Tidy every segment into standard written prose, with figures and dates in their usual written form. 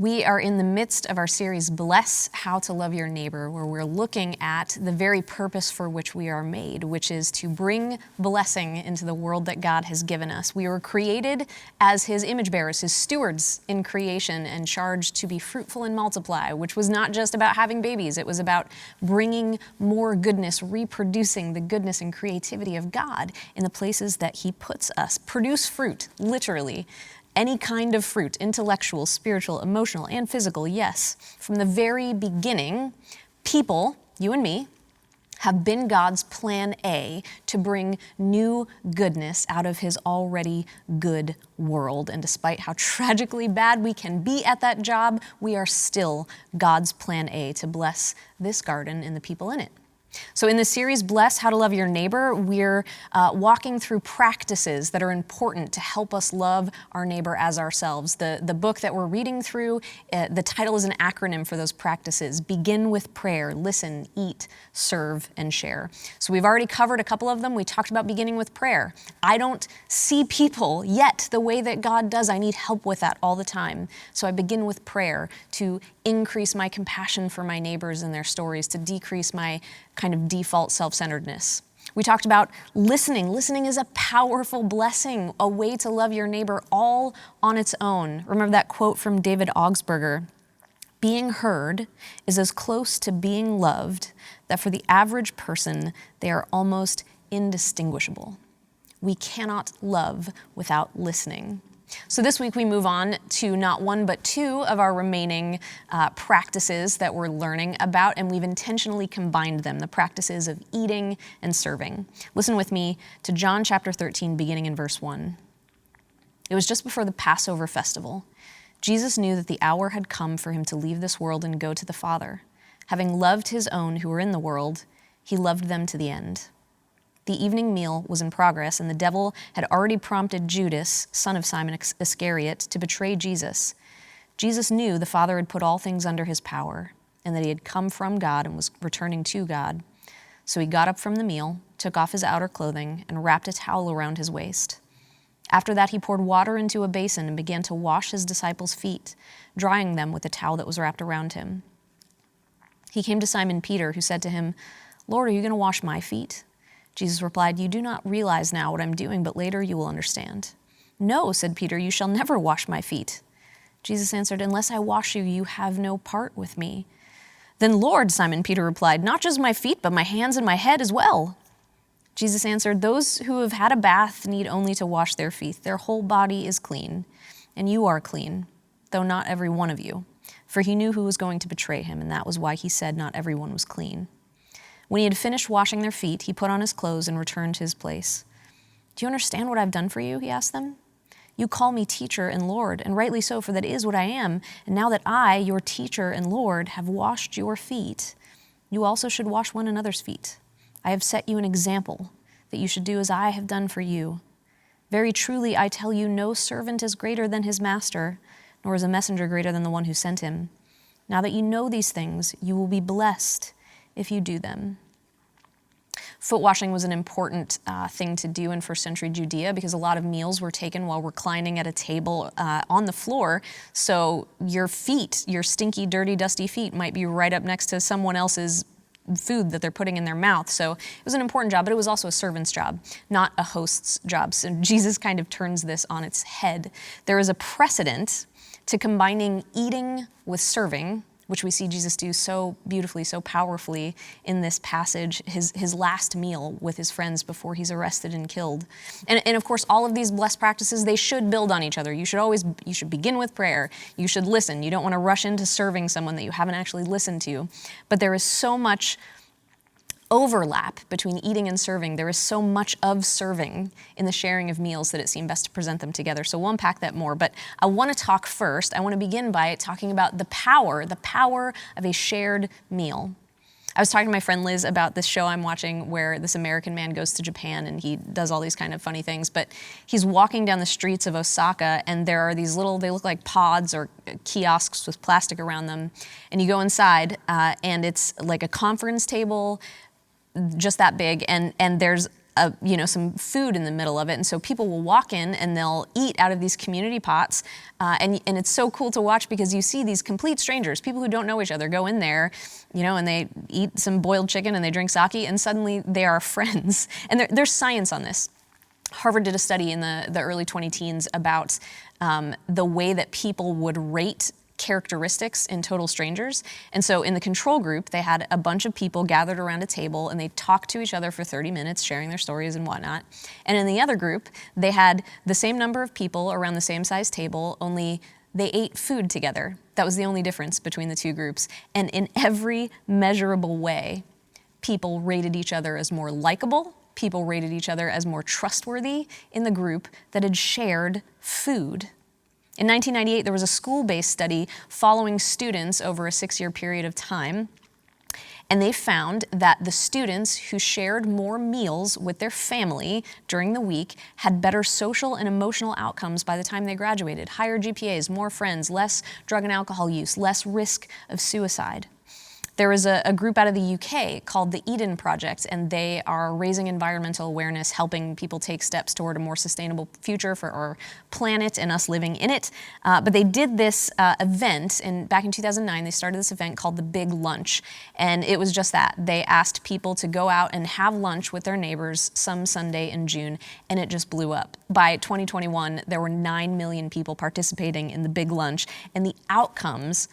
We are in the midst of our series, Bless How to Love Your Neighbor, where we're looking at the very purpose for which we are made, which is to bring blessing into the world that God has given us. We were created as His image bearers, His stewards in creation, and charged to be fruitful and multiply, which was not just about having babies. It was about bringing more goodness, reproducing the goodness and creativity of God in the places that He puts us. Produce fruit, literally. Any kind of fruit, intellectual, spiritual, emotional, and physical, yes. From the very beginning, people, you and me, have been God's plan A to bring new goodness out of His already good world. And despite how tragically bad we can be at that job, we are still God's plan A to bless this garden and the people in it. So in this series, Bless How to Love Your Neighbor, we're walking through practices that are important to help us love our neighbor as ourselves. The book that we're reading through, the title is an acronym for those practices. Begin with prayer, listen, eat, serve, and share. So we've already covered a couple of them. We talked about beginning with prayer. I don't see people yet the way that God does. I need help with that all the time. So I begin with prayer to increase my compassion for my neighbors and their stories, to decrease my kind of default self-centeredness. We talked about listening. Listening is a powerful blessing, a way to love your neighbor all on its own. Remember that quote from David Augsburger, "Being heard is as close to being loved that for the average person, they are almost indistinguishable." We cannot love without listening. So this week we move on to not one but two of our remaining practices that we're learning about, and we've intentionally combined them, the practices of eating and serving. Listen with me to John chapter 13, beginning in verse 1. It was just before the Passover festival. Jesus knew that the hour had come for Him to leave this world and go to the Father. Having loved His own who were in the world, He loved them to the end. The evening meal was in progress, and the devil had already prompted Judas, son of Simon Iscariot, to betray Jesus. Jesus knew the Father had put all things under His power, and that He had come from God and was returning to God. So He got up from the meal, took off His outer clothing, and wrapped a towel around His waist. After that, He poured water into a basin and began to wash His disciples' feet, drying them with the towel that was wrapped around Him. He came to Simon Peter, who said to Him, "Lord, are you going to wash my feet?" Jesus replied, "You do not realize now what I'm doing, but later you will understand." "No," said Peter, "you shall never wash my feet." Jesus answered, "Unless I wash you, you have no part with me." "Then Lord," Simon Peter replied, "not just my feet, but my hands and my head as well." Jesus answered, "Those who have had a bath need only to wash their feet. Their whole body is clean, and you are clean, though not every one of you." For He knew who was going to betray Him, and that was why He said not everyone was clean. When He had finished washing their feet, He put on His clothes and returned to His place. "Do you understand what I've done for you?" He asked them. "You call me teacher and Lord, and rightly so, for that is what I am. And now that I, your teacher and Lord, have washed your feet, you also should wash one another's feet. I have set you an example, that you should do as I have done for you. Very truly, I tell you, no servant is greater than his master, nor is a messenger greater than the one who sent him. Now that you know these things, you will be blessed if you do them." Foot washing was an important thing to do in first century Judea because a lot of meals were taken while reclining at a table on the floor. So your feet, your stinky, dirty, dusty feet might be right up next to someone else's food that they're putting in their mouth. So it was an important job, but it was also a servant's job, not a host's job. So Jesus kind of turns this on its head. There is a precedent to combining eating with serving, which we see Jesus do so beautifully, so powerfully in this passage, his last meal with His friends before He's arrested and killed. And of course, all of these blessed practices, they should build on each other. You should begin with prayer. You should listen. You don't want to rush into serving someone that you haven't actually listened to. But there is so much overlap between eating and serving. There is so much of serving in the sharing of meals that it seemed best to present them together. So we'll unpack that more. But I want to talk first. I want to begin by talking about the power of a shared meal. I was talking to my friend Liz about this show I'm watching where this American man goes to Japan and he does all these kind of funny things, but he's walking down the streets of Osaka and there are these little, they look like pods or kiosks with plastic around them. And you go inside and it's like a conference table, just that big, and there's some food in the middle of it. And so people will walk in and they'll eat out of these community pots. And it's so cool to watch because you see these complete strangers, people who don't know each other, go in there, and they eat some boiled chicken and they drink sake, and suddenly they are friends. And there's science on this. Harvard did a study in the early 20-teens about the way that people would rate characteristics in total strangers. And so in the control group, they had a bunch of people gathered around a table and they talked to each other for 30 minutes, sharing their stories and whatnot. And in the other group, they had the same number of people around the same size table, only they ate food together. That was the only difference between the two groups. And in every measurable way, people rated each other as more likable. People rated each other as more trustworthy in the group that had shared food. In 1998, there was a school-based study following students over a 6-year period of time, and they found that the students who shared more meals with their family during the week had better social and emotional outcomes by the time they graduated. Higher GPAs, more friends, less drug and alcohol use, less risk of suicide. There was a group out of the UK called the Eden Project, and they are raising environmental awareness, helping people take steps toward a more sustainable future for our planet and us living in it. But they did this event, back in 2009, they started this event called the Big Lunch. And it was just that. They asked people to go out and have lunch with their neighbors some Sunday in June, and it just blew up. By 2021, there were 9 million people participating in the Big Lunch, and the outcomes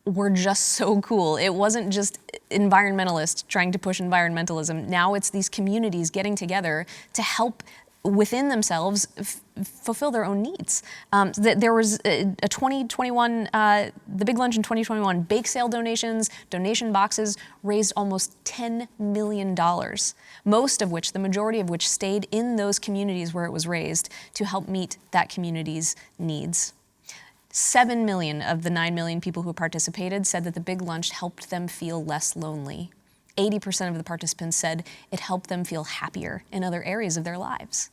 were just so cool. It wasn't just environmentalists trying to push environmentalism. Now it's these communities getting together to help within themselves fulfill their own needs. There was a 2021, the Big Lunch in 2021, bake sale donations, donation boxes raised almost $10 million, most of which, the majority of which, stayed in those communities where it was raised to help meet that community's needs. 7 million of the 9 million people who participated said that the Big Lunch helped them feel less lonely. 80% of the participants said it helped them feel happier in other areas of their lives.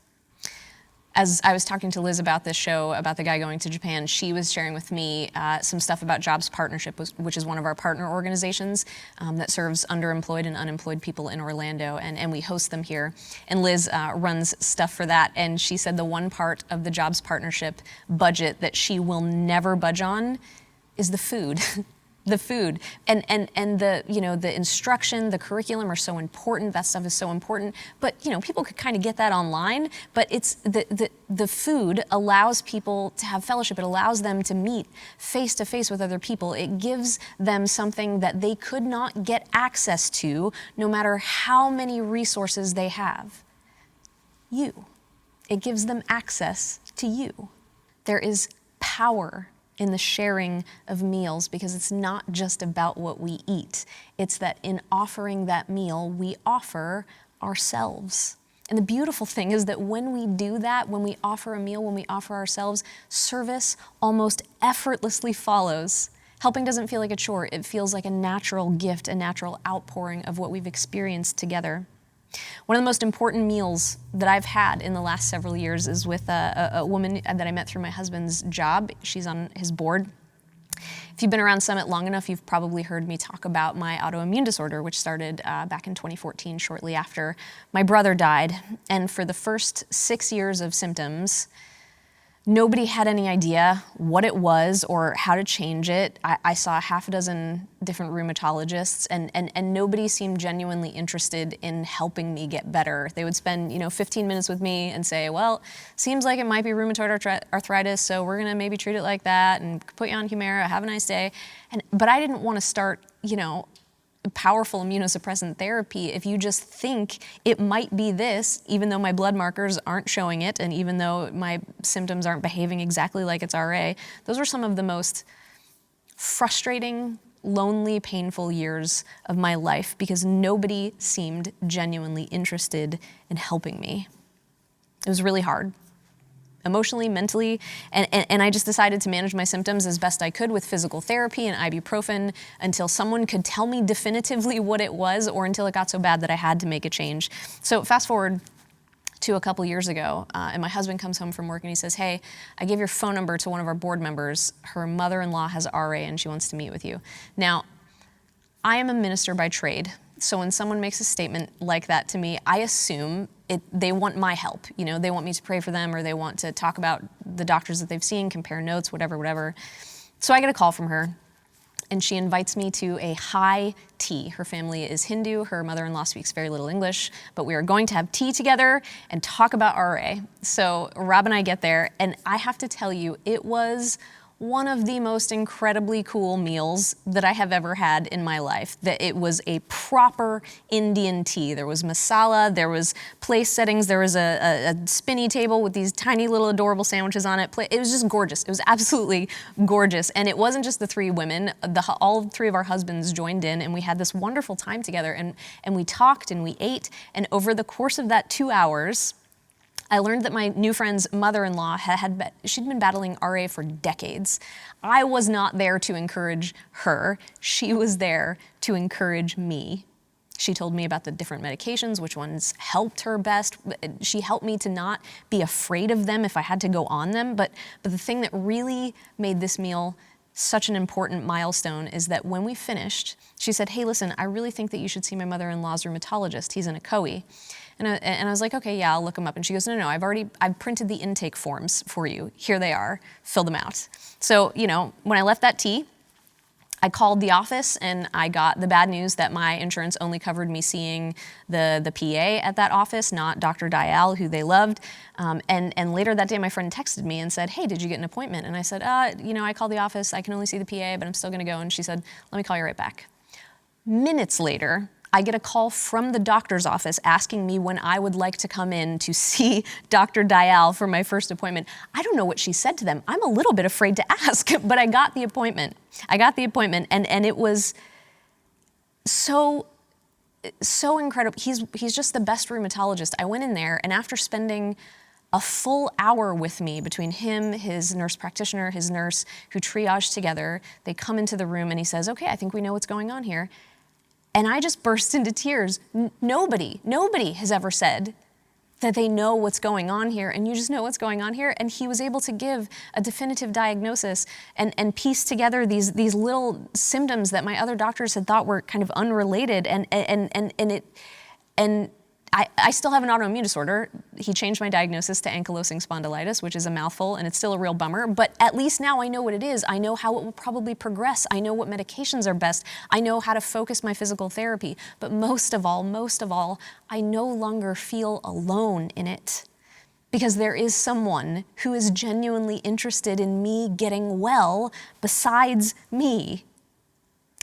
As I was talking to Liz about this show, about the guy going to Japan, she was sharing with me some stuff about Jobs Partnership, which is one of our partner organizations that serves underemployed and unemployed people in Orlando, and we host them here. And Liz runs stuff for that, and she said the one part of the Jobs Partnership budget that she will never budge on is the food. The food and the instruction, the curriculum are so important. That stuff is so important. But people could kind of get that online. But it's the food allows people to have fellowship. It allows them to meet face to face with other people. It gives them something that they could not get access to, no matter how many resources they have. You. It gives them access to you. There is power in the sharing of meals, because it's not just about what we eat. It's that in offering that meal, we offer ourselves. And the beautiful thing is that when we do that, when we offer a meal, when we offer ourselves, service almost effortlessly follows. Helping doesn't feel like a chore. It feels like a natural gift, a natural outpouring of what we've experienced together. One of the most important meals that I've had in the last several years is with a woman that I met through my husband's job. She's on his board. If you've been around Summit long enough, you've probably heard me talk about my autoimmune disorder, which started back in 2014, shortly after my brother died. And for the first 6 years of symptoms, nobody had any idea what it was or how to change it. I saw half a dozen different rheumatologists, and nobody seemed genuinely interested in helping me get better. They would spend 15 minutes with me and say, well, seems like it might be rheumatoid arthritis, so we're gonna maybe treat it like that and put you on Humira, have a nice day. But I didn't want to start, powerful immunosuppressant therapy if you just think it might be this, even though my blood markers aren't showing it, and even though my symptoms aren't behaving exactly like it's RA. Those were some of the most frustrating, lonely, painful years of my life because nobody seemed genuinely interested in helping me. It was really hard. Emotionally, mentally, and I just decided to manage my symptoms as best I could with physical therapy and ibuprofen until someone could tell me definitively what it was, or until it got so bad that I had to make a change. So fast forward to a couple years ago, and my husband comes home from work and he says, hey, I gave your phone number to one of our board members. Her mother-in-law has RA and she wants to meet with you. Now, I am a minister by trade. So when someone makes a statement like that to me, I assume they want my help. You know, they want me to pray for them, or they want to talk about the doctors that they've seen, compare notes, whatever. So I get a call from her, and she invites me to a high tea. Her family is Hindu. Her mother-in-law speaks very little English, but we are going to have tea together and talk about RA. So Rob and I get there, and I have to tell you, it was one of the most incredibly cool meals that I have ever had in my life. That it was a proper Indian tea. There was masala, there was place settings, there was a spinny table with these tiny little adorable sandwiches on it. It was just gorgeous. It was absolutely gorgeous. And it wasn't just the three women. All three of our husbands joined in, and we had this wonderful time together. And we talked and we ate. And over the course of that 2 hours, I learned that my new friend's mother-in-law she'd been battling RA for decades. I was not there to encourage her. She was there to encourage me. She told me about the different medications, which ones helped her best. She helped me to not be afraid of them if I had to go on them. But the thing that really made this meal such an important milestone is that when we finished, she said, "Hey, listen, I really think that you should see my mother-in-law's rheumatologist. He's in Ocoee." And I was like, "Okay, yeah, I'll look him up." And she goes, No, I've printed the intake forms for you. Here they are, fill them out. So, you know, when I left that tea, I called the office and I got the bad news that my insurance only covered me seeing the PA at that office, not Dr. Dial, who they loved. And later that day, my friend texted me and said, "Hey, did you get an appointment?" And I said, I called the office. I can only see the PA, but I'm still gonna go. And she said, "Let me call you right back." Minutes later, I get a call from the doctor's office asking me when I would like to come in to see Dr. Dial for my first appointment. I don't know what she said to them. I'm a little bit afraid to ask, but I got the appointment. And it was so incredible. He's just the best rheumatologist. I went in there, and after spending a full hour with me, between him, his nurse practitioner, his nurse, who triaged together, they come into the room and he says, "Okay, I think we know what's going on here." And I just burst into tears. Nobody has ever said that they know what's going on here, and you just know what's going on here. And he was able to give a definitive diagnosis and piece together these little symptoms that my other doctors had thought were kind of unrelated. And I still have an autoimmune disorder. He changed my diagnosis to ankylosing spondylitis, which is a mouthful, and it's still a real bummer. But at least now I know what it is. I know how it will probably progress. I know what medications are best. I know how to focus my physical therapy. But most of all, I no longer feel alone in it, because there is someone who is genuinely interested in me getting well besides me.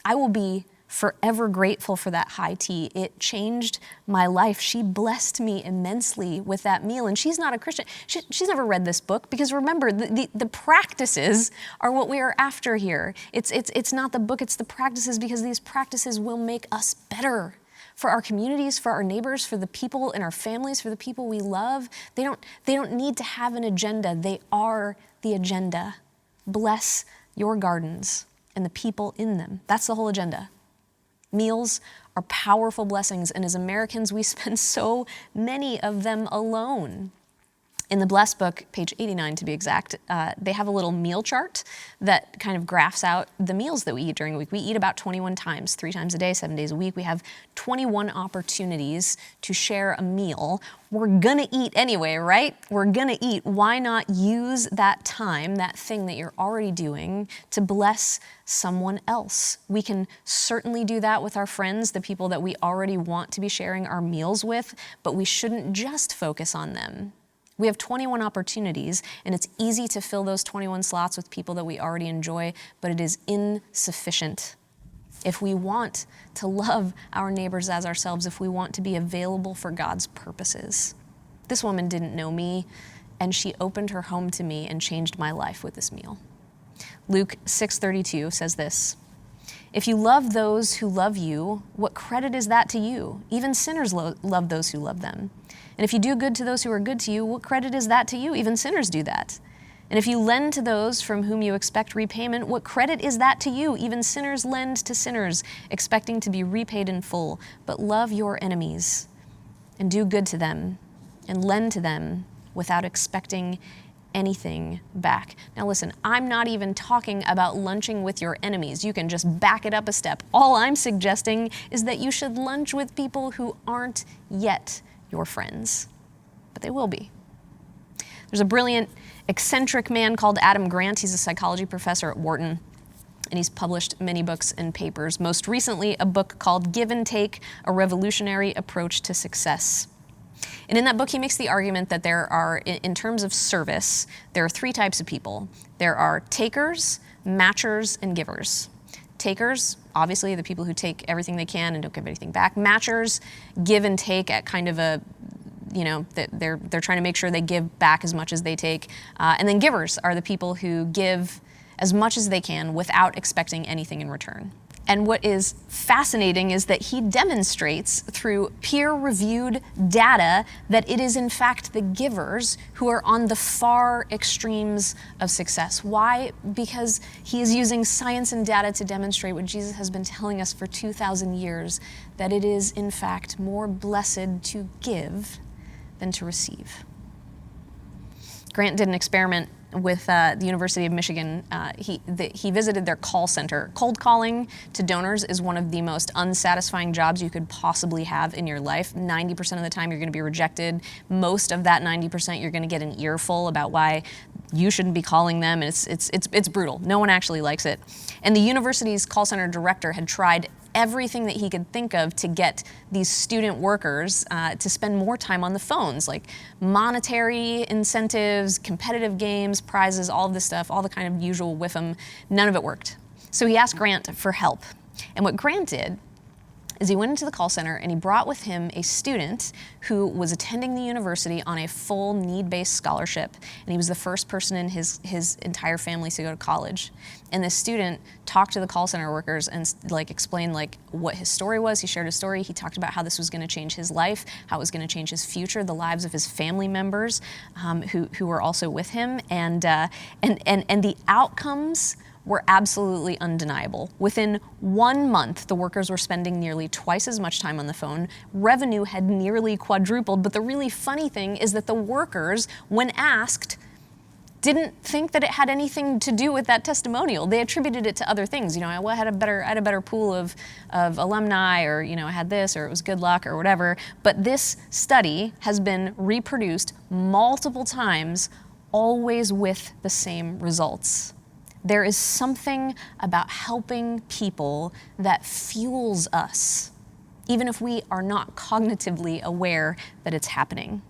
I will be forever grateful for that high tea. It changed my life. She blessed me immensely with that meal. And she's not a Christian. She's never read this book, because remember, the practices are what we are after here. It's not the book, it's the practices, because these practices will make us better for our communities, for our neighbors, for the people in our families, for the people we love. They don't need to have an agenda. They are the agenda. Bless your gardens and the people in them. That's the whole agenda. Meals are powerful blessings, and as Americans, we spend so many of them alone. In the Blessed book, page 89 to be exact, they have a little meal chart that kind of graphs out the meals that we eat during a week. We eat about 21 times, 3 times a day, 7 days a week. We have 21 opportunities to share a meal. We're gonna eat anyway, right? We're gonna eat. Why not use that time, that thing that you're already doing, to bless someone else? We can certainly do that with our friends, the people that we already want to be sharing our meals with, but we shouldn't just focus on them. We have 21 opportunities, and it's easy to fill those 21 slots with people that we already enjoy, but it is insufficient. If we want to love our neighbors as ourselves, if we want to be available for God's purposes. This woman didn't know me, and she opened her home to me and changed my life with this meal. Luke 6:32 says this: "If you love those who love you, what credit is that to you? Even sinners love those who love them. And if you do good to those who are good to you, what credit is that to you? Even sinners do that. And if you lend to those from whom you expect repayment, what credit is that to you? Even sinners lend to sinners, expecting to be repaid in full. But love your enemies, and do good to them, and lend to them without expecting anything back. Now listen, I'm not even talking about lunching with your enemies. You can just back it up a step. All I'm suggesting is that you should lunch with people who aren't yet your friends, but they will be. There's a brilliant, eccentric man called Adam Grant. He's a psychology professor at Wharton, and he's published many books and papers. Most recently, a book called Give and Take, A Revolutionary Approach to Success. And in that book, he makes the argument that there are, in terms of service, there are three types of people. There are takers, matchers, and givers. Takers, obviously, the people who take everything they can and don't give anything back. Matchers give and take at kind of a, they're trying to make sure they give back as much as they take. And then givers are the people who give as much as they can without expecting anything in return. And what is fascinating is that he demonstrates through peer-reviewed data that it is in fact the givers who are on the far extremes of success. Why? Because he is using science and data to demonstrate what Jesus has been telling us for 2,000 years, that it is in fact more blessed to give than to receive. Grant did an experiment with the University of Michigan. He visited their call center. Cold calling to donors is one of the most unsatisfying jobs you could possibly have in your life. 90% of the time you're going to be rejected. Most of that 90% you're going to get an earful about why you shouldn't be calling them, and it's brutal. No one actually likes it. And the university's call center director had tried everything that he could think of to get these student workers to spend more time on the phones, like monetary incentives, competitive games, prizes, all of this stuff, all the kind of usual with him. None of it worked. So he asked Grant for help. And what Grant did is he went into the call center and he brought with him a student who was attending the university on a full need-based scholarship. And he was the first person in his entire family to go to college. And this student talked to the call center workers and explained what his story was. He shared his story. He talked about how this was going to change his life, how it was going to change his future, the lives of his family members who were also with him. And the outcomes were absolutely undeniable. Within 1 month, the workers were spending nearly twice as much time on the phone. Revenue had nearly quadrupled. But the really funny thing is that the workers, when asked, didn't think that it had anything to do with that testimonial. They attributed it to other things. I had a better pool of alumni, or I had this, or it was good luck, or whatever. But this study has been reproduced multiple times, always with the same results. There is something about helping people that fuels us, even if we are not cognitively aware that it's happening.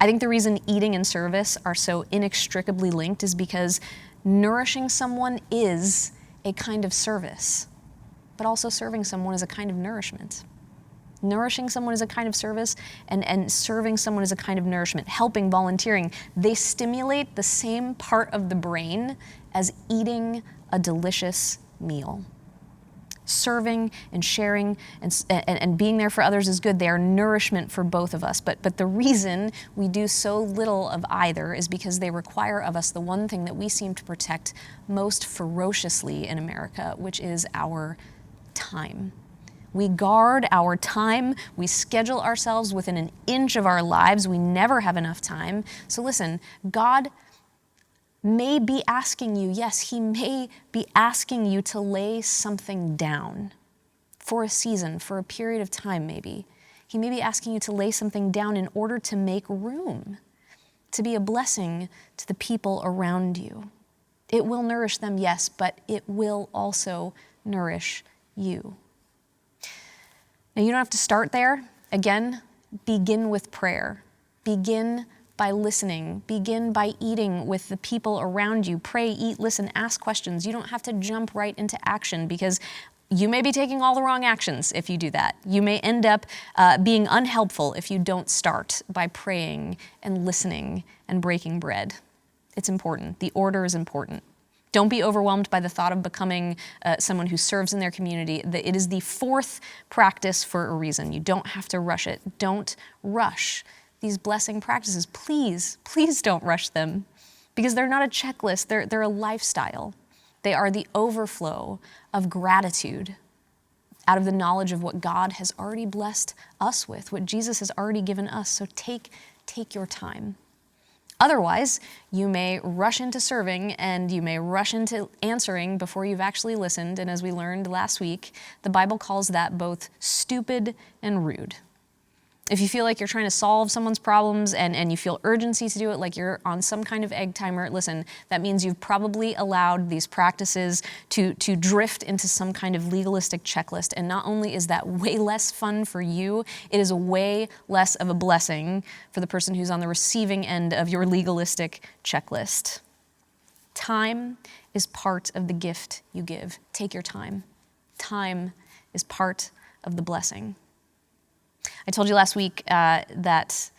I think the reason eating and service are so inextricably linked is because nourishing someone is a kind of service, but also serving someone is a kind of nourishment. Nourishing someone is a kind of service, and serving someone is a kind of nourishment. Helping, volunteering, they stimulate the same part of the brain as eating a delicious meal. Serving and sharing and being there for others is good. They are nourishment for both of us. But the reason we do so little of either is because they require of us the one thing that we seem to protect most ferociously in America, which is our time. We guard our time. We schedule ourselves within an inch of our lives. We never have enough time. So listen, God may be asking you, yes, he may be asking you to lay something down for a season, for a period of time maybe. He may be asking you to lay something down in order to make room, to be a blessing to the people around you. It will nourish them, yes, but it will also nourish you. Now, you don't have to start there. Again, begin with prayer. Begin by listening. Begin by eating with the people around you. Pray, eat, listen, ask questions. You don't have to jump right into action, because you may be taking all the wrong actions if you do that. You may end up being unhelpful if you don't start by praying and listening and breaking bread. It's important. The order is important. Don't be overwhelmed by the thought of becoming someone who serves in their community. It is the fourth practice for a reason. You don't have to rush it. Don't rush these blessing practices. Please, please don't rush them, because they're not a checklist. They're a lifestyle. They are the overflow of gratitude out of the knowledge of what God has already blessed us with, what Jesus has already given us. So take your time. Otherwise, you may rush into serving and you may rush into answering before you've actually listened. And as we learned last week, the Bible calls that both stupid and rude. If you feel like you're trying to solve someone's problems and you feel urgency to do it, like you're on some kind of egg timer, listen, that means you've probably allowed these practices to drift into some kind of legalistic checklist. And not only is that way less fun for you, it is way less of a blessing for the person who's on the receiving end of your legalistic checklist. Time is part of the gift you give. Take your time. Time is part of the blessing. I told you last week that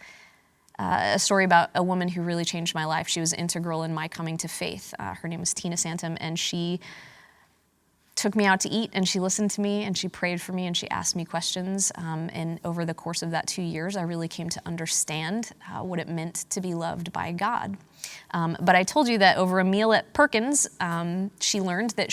a story about a woman who really changed my life. She was integral in my coming to faith. Her name was Tina Santum, and she took me out to eat, and she listened to me, and she prayed for me, and she asked me questions. And over the course of that 2 years, I really came to understand what it meant to be loved by God. But I told you that over a meal at Perkins, she learned that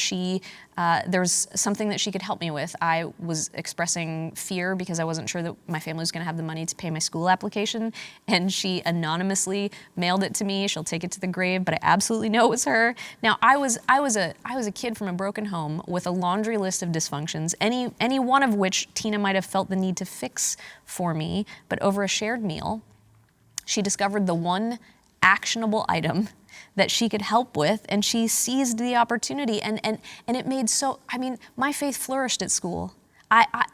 there was something that she could help me with. I was expressing fear because I wasn't sure that my family was going to have the money to pay my school application, and she anonymously mailed it to me. She'll take it to the grave, but I absolutely know it was her. Now, I was a kid from a broken home with a laundry list of dysfunctions, any one of which Tina might have felt the need to fix for me, but over a shared meal, she discovered the one actionable item that she could help with, and she seized the opportunity, and it made my faith flourished at school.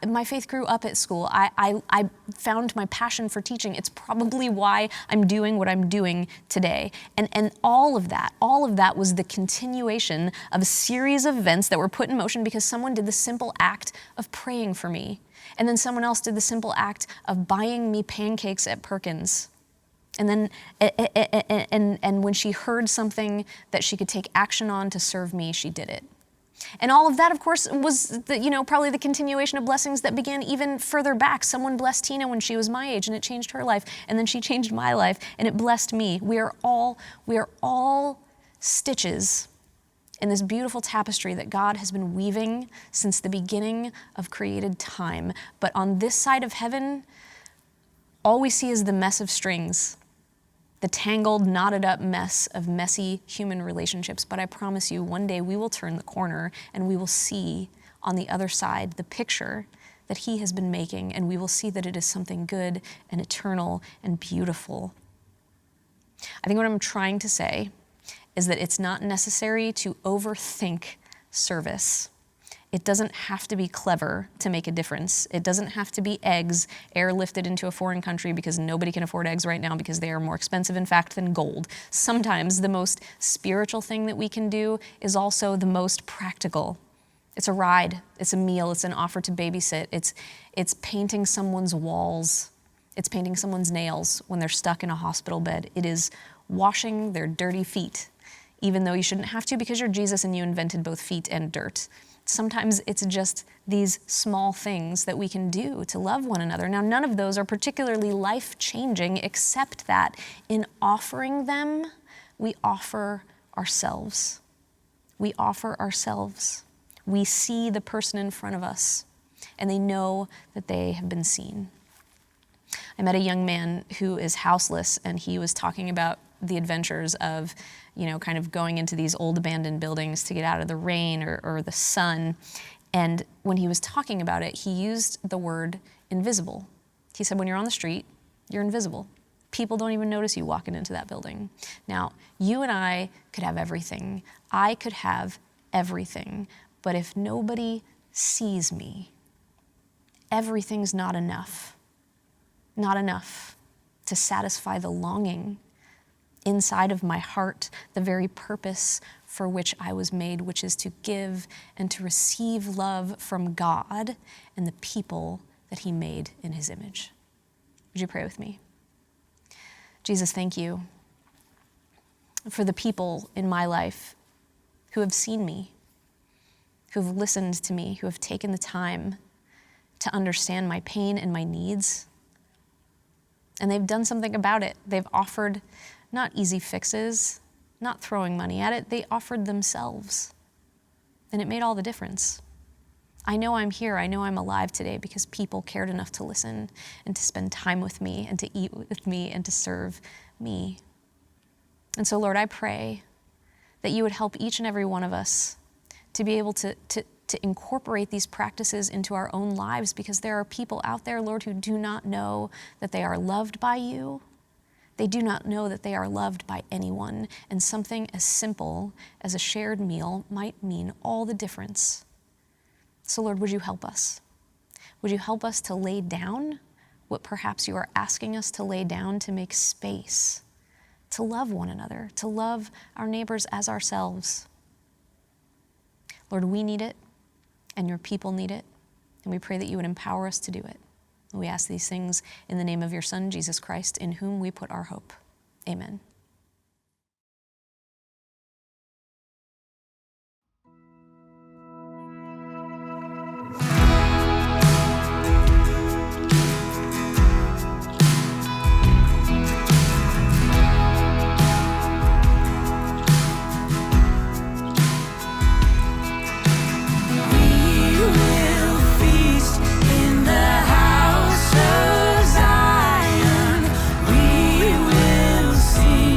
My faith grew up at school. I found my passion for teaching. It's probably why I'm doing what I'm doing today. And all of that was the continuation of a series of events that were put in motion because someone did the simple act of praying for me. And then someone else did the simple act of buying me pancakes at Perkins. And then, and when she heard something that she could take action on to serve me, she did it. And all of that, of course, was probably the continuation of blessings that began even further back. Someone blessed Tina when she was my age, and it changed her life. And then she changed my life, and it blessed me. We are all stitches in this beautiful tapestry that God has been weaving since the beginning of created time. But on this side of heaven, all we see is the mess of strings. The tangled, knotted up mess of messy human relationships. But I promise you, one day we will turn the corner and we will see on the other side the picture that He has been making, and we will see that it is something good and eternal and beautiful. I think what I'm trying to say is that it's not necessary to overthink service. It doesn't have to be clever to make a difference. It doesn't have to be eggs airlifted into a foreign country because nobody can afford eggs right now because they are more expensive, in fact, than gold. Sometimes the most spiritual thing that we can do is also the most practical. It's a ride, it's a meal, it's an offer to babysit, it's painting someone's walls, it's painting someone's nails when they're stuck in a hospital bed. It is washing their dirty feet, even though you shouldn't have to because you're Jesus and you invented both feet and dirt. Sometimes it's just these small things that we can do to love one another. Now, none of those are particularly life-changing, except that in offering them, we offer ourselves. We offer ourselves. We see the person in front of us, and they know that they have been seen. I met a young man who is houseless, and he was talking about the adventures of kind of going into these old abandoned buildings to get out of the rain or the sun. And when he was talking about it, he used the word invisible. He said, when you're on the street, you're invisible. People don't even notice you walking into that building. Now, you and I could have everything. I could have everything. But if nobody sees me, everything's not enough. Not enough to satisfy the longing inside of my heart, the very purpose for which I was made, which is to give and to receive love from God and the people that He made in His image. Would you pray with me? Jesus, thank you for the people in my life who have seen me, who have listened to me, who have taken the time to understand my pain and my needs. And they've done something about it. They've offered not easy fixes, not throwing money at it. They offered themselves. And it made all the difference. I know I'm here. I know I'm alive today because people cared enough to listen and to spend time with me and to eat with me and to serve me. And so, Lord, I pray that you would help each and every one of us to be able to incorporate these practices into our own lives, because there are people out there, Lord, who do not know that they are loved by you. They do not know that they are loved by anyone, and something as simple as a shared meal might mean all the difference. So, Lord, would you help us? Would you help us to lay down what perhaps you are asking us to lay down to make space, to love one another, to love our neighbors as ourselves? Lord, we need it, and your people need it, and we pray that you would empower us to do it. And we ask these things in the name of your Son, Jesus Christ, in whom we put our hope. Amen. Sing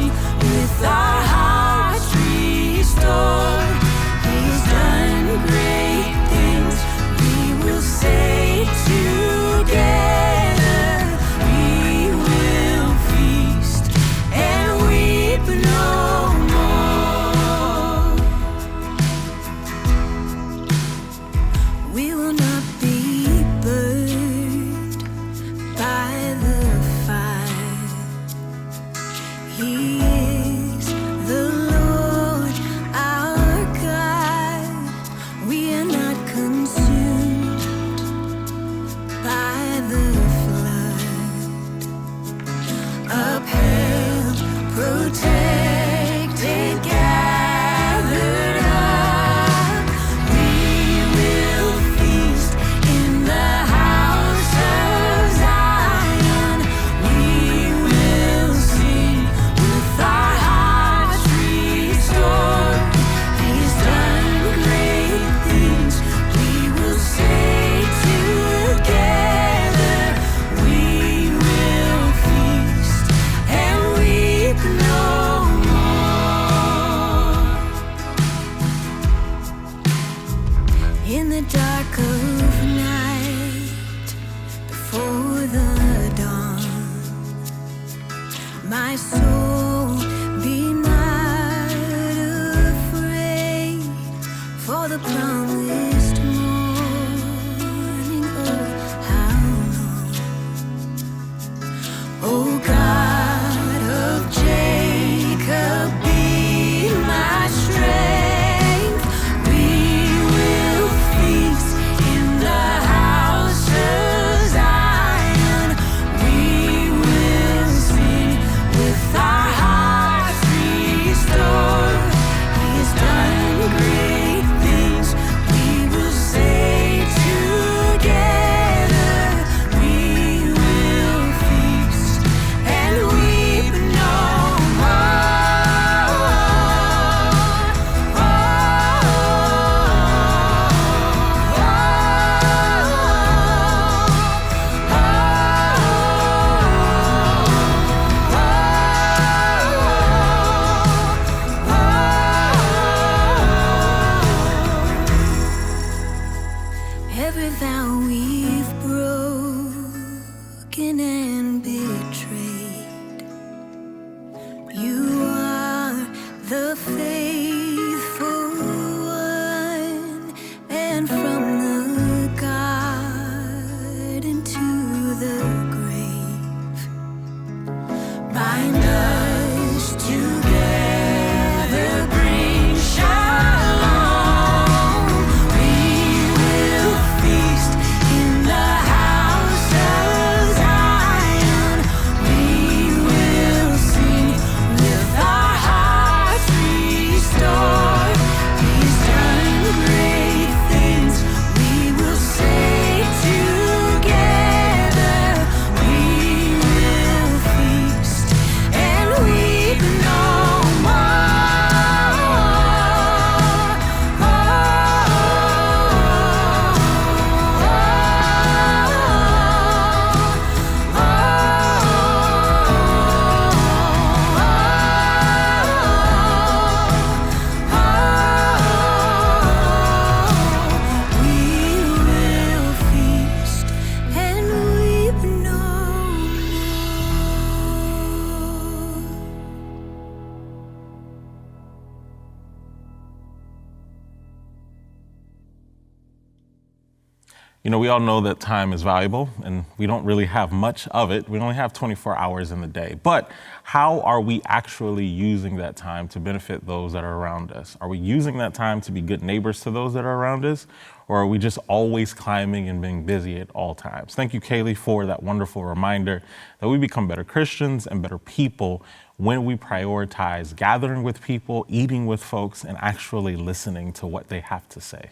You know, we all know that time is valuable and we don't really have much of it. We only have 24 hours in the day. But how are we actually using that time to benefit those that are around us? Are we using that time to be good neighbors to those that are around us? Or are we just always climbing and being busy at all times? Thank you, Kaylee, for that wonderful reminder that we become better Christians and better people when we prioritize gathering with people, eating with folks, and actually listening to what they have to say.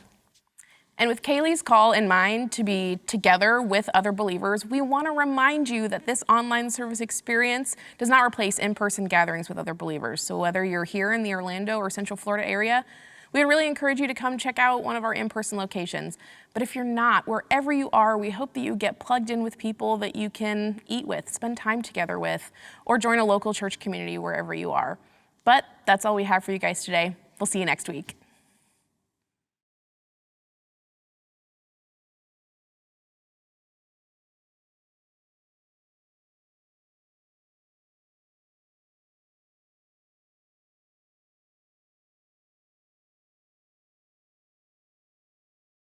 And with Kaylee's call in mind to be together with other believers, we want to remind you that this online service experience does not replace in-person gatherings with other believers. So whether you're here in the Orlando or Central Florida area, we really encourage you to come check out one of our in-person locations. But if you're not, wherever you are, we hope that you get plugged in with people that you can eat with, spend time together with, or join a local church community wherever you are. But that's all we have for you guys today. We'll see you next week.